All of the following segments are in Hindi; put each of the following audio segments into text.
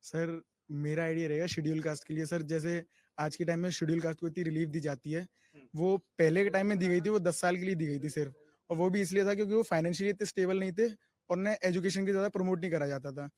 सर मेरा आइडिया रहेगा शेड्यूल कास्ट के लिए। सर जैसे आज के टाइम में शेड्यूल कास्ट को इतनी रिलीफ दी जाती है, वो पहले के टाइम में दी गई थी, वो 10 साल के लिए दी गई थी सिर्फ, और वो भी इसलिए था क्योंकि वो फाइनेंशियली इतने स्टेबल नहीं थे और उन्हें एजुकेशन की ज़्यादा प्रमोट नहीं करा जाता था।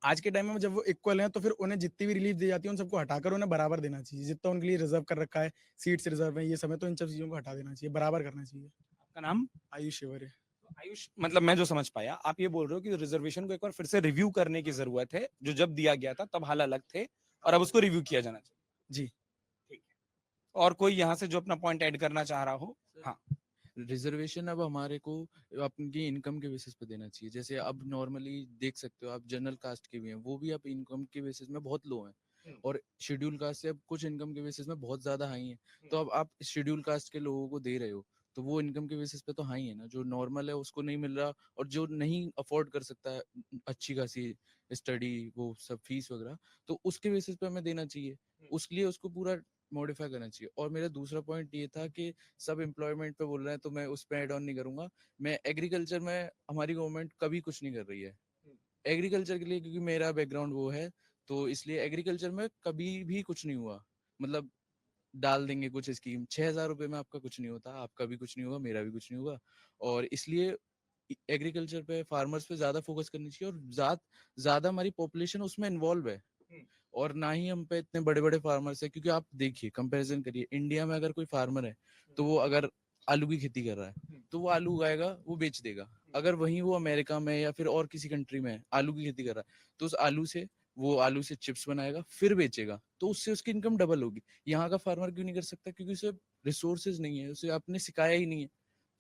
आज के टाइम में जब वो इक्वल हैं तो फिर उन्हें जितनी भी रिलीफ दी जाती है उन सबको हटाकर उन्हें बराबर देना चाहिए। जितना उनके लिए रिजर्व कर रखा है, सीट्स रिजर्व है, ये सब है, तो इन सब चीज़ों को हटा देना चाहिए, बराबर करना चाहिए। आपका नाम? आयुष शिवर है। आयुष, मतलब मैं जो समझ पाया, आप ये बोल रहे हो कि रिजर्वेशन को एक बार फिर से रिव्यू करने की जरूरत है। जो जब दिया गया था तब हाल अलग थे और अब उसको रिव्यू किया जाना चाहिए। जी। ठीक है। और कोई यहाँ से जो अपना पॉइंट ऐड करना चाह रहा हो? हाँ। रिजर्वेशन अब हमारे को अपनी इनकम के बेसिस पे देना चाहिए। जैसे अब नॉर्मली देख सकते हो आप, जनरल कास्ट के भी हैं, वो भी अब इनकम के बेसिस में बहुत लो हैं, और शेड्यूल कास्ट से अब कुछ इनकम के बेसिस में बहुत ज्यादा हाई हैं। तो अब आप शेड्यूल कास्ट के लोगों को दे रहे हो, तो वो इनकम के बेसिस पे तो हाई है ना। जो नॉर्मल है उसको नहीं मिल रहा, और जो नहीं अफोर्ड कर सकता है अच्छी खासी स्टडी, वो सब फीस वगैरह, तो उसके बेसिस पे हमें देना चाहिए। उसके लिए उसको पूरा मॉडिफाई करना चाहिए। और मेरा दूसरा पॉइंट ये था कि सब एम्प्लॉयमेंट पे बोल रहे हैं, तो मैं उस पर एड ऑन नहीं करूंगा। मैं एग्रीकल्चर में हमारी गवर्नमेंट कभी कुछ नहीं कर रही है एग्रीकल्चर के लिए, क्योंकि मेरा बैकग्राउंड वो है, तो इसलिए एग्रीकल्चर में कभी भी कुछ नहीं हुआ। मतलब डाल देंगे कुछ स्कीम, 6,000 रुपए में आपका कुछ नहीं होता, आपका भी कुछ नहीं होगा, मेरा भी कुछ नहीं होगा। और इसलिए एग्रीकल्चर पे, फार्मर्स पे ज्यादा फोकस करनी चाहिए, और ज्यादा हमारी पॉपुलेशन उसमें इन्वॉल्व है, और ना ही हम पे इतने बड़े बड़े फार्मर्स है। क्योंकि आप देखिए, कंपैरिजन करिए, इंडिया में अगर कोई फार्मर है तो वो अगर आलू की खेती कर रहा है तो वो आलू उगाएगा, वो बेच देगा। अगर वहीं वो अमेरिका में या फिर और किसी कंट्री में आलू की खेती कर रहा है, तो उस आलू से चिप्स बनाएगा, फिर बेचेगा, तो उससे उसकी इनकम डबल होगी। यहाँ का फार्मर क्यों नहीं कर सकता? क्योंकि उसे रिसोर्सेज नहीं है, उसे आपने सिखाया ही नहीं है।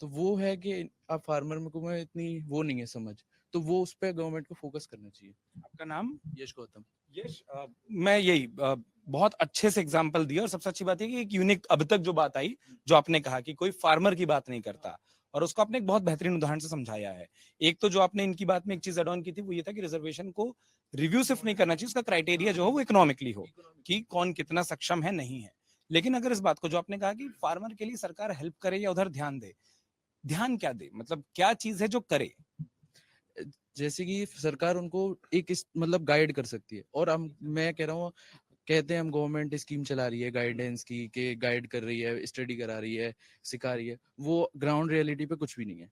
तो वो है कि आप फार्मर में को में इतनी वो नहीं है समझ, तो वो उस पर गवर्नमेंट को फोकस करना चाहिए। आपका नाम? यश गौतम। यश, मैं यही बहुत अच्छे से एग्जांपल दिया, और सबसे अच्छी बात है कि एक यूनिक अब तक जो बात आई, जो आपने कहा कि कोई फार्मर की बात नहीं करता, और उसको आपने एक बहुत बेहतरीन उदाहरण से समझाया है। एक तो जो आपने इनकी बात में एक चीज एड ऑन की थी, वो ये था कि रिजर्वेशन को रिव्यू सिर्फ नहीं करना चाहिए, उसका क्राइटेरिया जो हो वो इकोनॉमिकली हो, कि कौन कितना सक्षम है, नहीं है। लेकिन अगर इस बात को जो आपने कहा कि फार्मर के लिए सरकार हेल्प करे या उधर ध्यान दे, ध्यान क्या दे, मतलब क्या चीज है जो करे? जैसे कि सरकार उनको एक मतलब गाइड कर सकती है। और हम, मैं कह रहा हूँ, कहते हैं हम गवर्नमेंट स्कीम चला रही है गाइडेंस की, के गाइड कर रही है, स्टडी करा रही है, सिखा रही है, वो ग्राउंड रियलिटी पे कुछ भी नहीं है।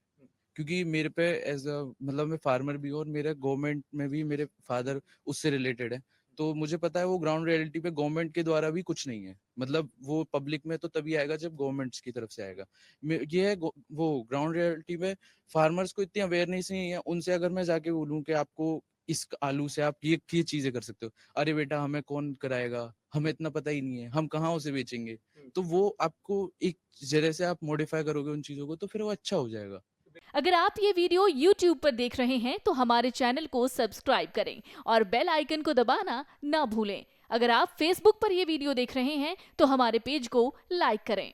क्योंकि मेरे पे एज अ, मतलब मैं फार्मर भी हूँ, और मेरे गवर्नमेंट में भी मेरे फादर उससे रिलेटेड है, तो मुझे पता है वो ग्राउंड रियलिटी पे गवर्नमेंट के द्वारा भी कुछ नहीं है। मतलब वो पब्लिक में तो तभी आएगा जब गवर्नमेंट की तरफ से आएगा। ये है वो ग्राउंड रियलिटी पे फार्मर्स को इतनी अवेयरनेस नहीं है। उनसे अगर मैं जाके बोलूँ कि आपको इस आलू से आप ये चीजें कर सकते हो, अरे बेटा हमें कौन कराएगा, हमें इतना पता ही नहीं है, हम कहाँ उसे बेचेंगे। तो वो आपको एक जरिए से आप मॉडिफाई करोगे उन चीजों को, तो फिर वो अच्छा हो जाएगा। अगर आप ये वीडियो YouTube पर देख रहे हैं तो हमारे चैनल को सब्सक्राइब करें और बेल आइकन को दबाना ना भूलें। अगर आप Facebook पर ये वीडियो देख रहे हैं तो हमारे पेज को लाइक करें।